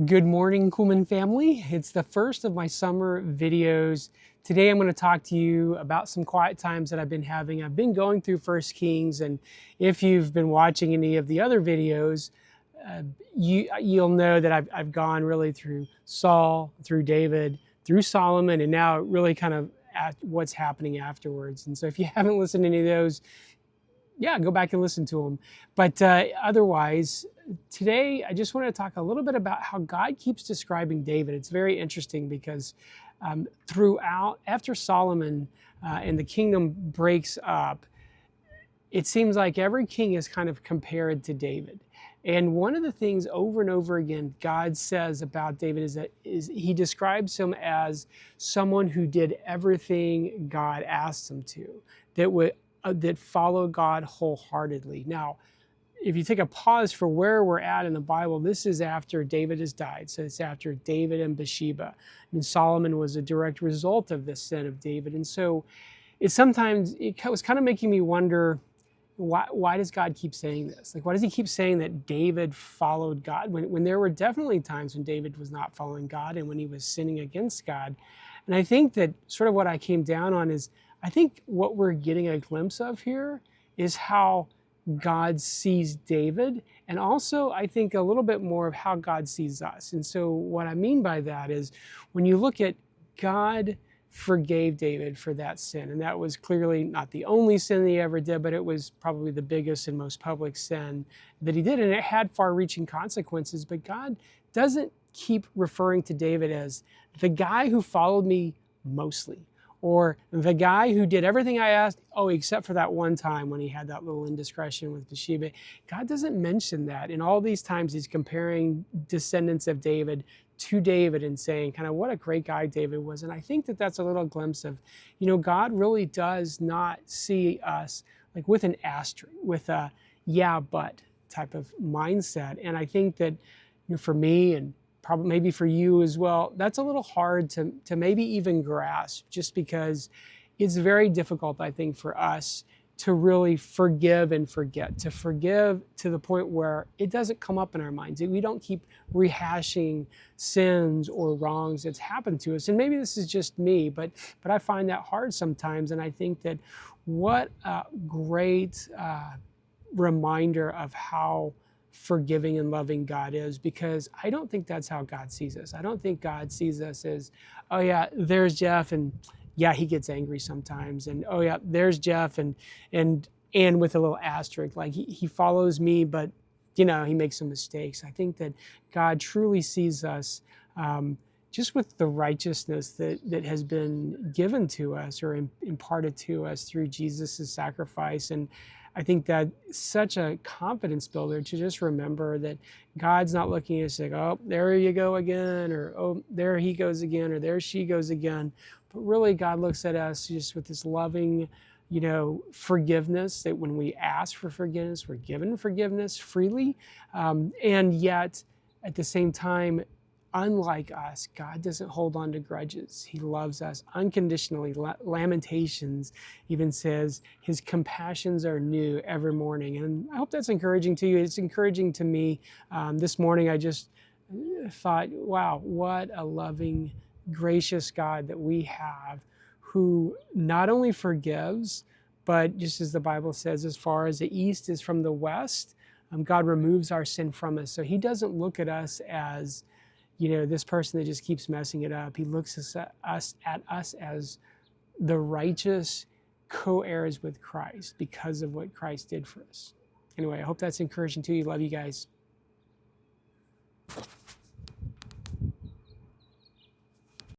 Good morning, Kuhlman family. It's the first of my summer videos. Today I'm going to talk to you about some quiet times that I've been having. I've been going through 1 Kings, and if you've been watching any of the other videos, uh, you'll know that I've gone really through Saul, through David, through Solomon, and now really kind of at what's happening afterwards. And so if you haven't listened to any of those, yeah, go back and listen to them. But otherwise, today I just want to talk a little bit about how God keeps describing David. It's very interesting because after Solomon and the kingdom breaks up, it seems like every king is kind of compared to David. And one of the things over and over again God says about David is he describes him as someone who did everything God asked him to, that followed God wholeheartedly. Now, if you take a pause for where we're at in the Bible, this is after David has died. So it's after David and Bathsheba. I mean, Solomon was a direct result of this sin of David. And so it was kind of making me wonder, why does God keep saying this? Like, why does he keep saying that David followed God when there were definitely times when David was not following God and when he was sinning against God? And I think that sort of what I came down on is, I think what we're getting a glimpse of here is how God sees David, and also I think a little bit more of how God sees us. And so what I mean by that is, when you look at God forgave David for that sin, and that was clearly not the only sin that he ever did, but it was probably the biggest and most public sin that he did, and it had far-reaching consequences. But God doesn't keep referring to David as the guy who followed me mostly, or the guy who did everything I asked, except for that one time when he had that little indiscretion with Bathsheba. God doesn't mention that. And all these times he's comparing descendants of David to David and saying kind of what a great guy David was. And I think that that's a little glimpse of, God really does not see us like with an asterisk, with a yeah, but type of mindset. And I think that, for me, and probably maybe for you as well, that's a little hard to maybe even grasp, just because it's very difficult, I think, for us to really forgive and forget, to forgive to the point where it doesn't come up in our minds. We don't keep rehashing sins or wrongs that's happened to us. And maybe this is just me, but I find that hard sometimes. And I think that what a great reminder of how forgiving and loving God is, because I don't think that's how God sees us. I don't think God sees us as, oh yeah, there's Jeff, and yeah, he gets angry sometimes, and oh yeah, there's Jeff, and with a little asterisk, like he follows me, but he makes some mistakes. I think that God truly sees us just with the righteousness that has been given to us or imparted to us through Jesus' sacrifice. And I think that's such a confidence builder to just remember that God's not looking at us like, oh, there you go again, or oh, there he goes again, or there she goes again. But really, God looks at us just with this loving, forgiveness, that when we ask for forgiveness, we're given forgiveness freely. And yet, at the same time, unlike us, God doesn't hold on to grudges. He loves us unconditionally. Lamentations even says his compassions are new every morning. And I hope that's encouraging to you. It's encouraging to me. This morning I just thought, wow, what a loving, gracious God that we have, who not only forgives, but just as the Bible says, as far as the east is from the west, God removes our sin from us. So he doesn't look at us as this person that just keeps messing it up. He looks at us as the righteous co-heirs with Christ because of what Christ did for us. Anyway, I hope that's encouraging to you. Love you guys.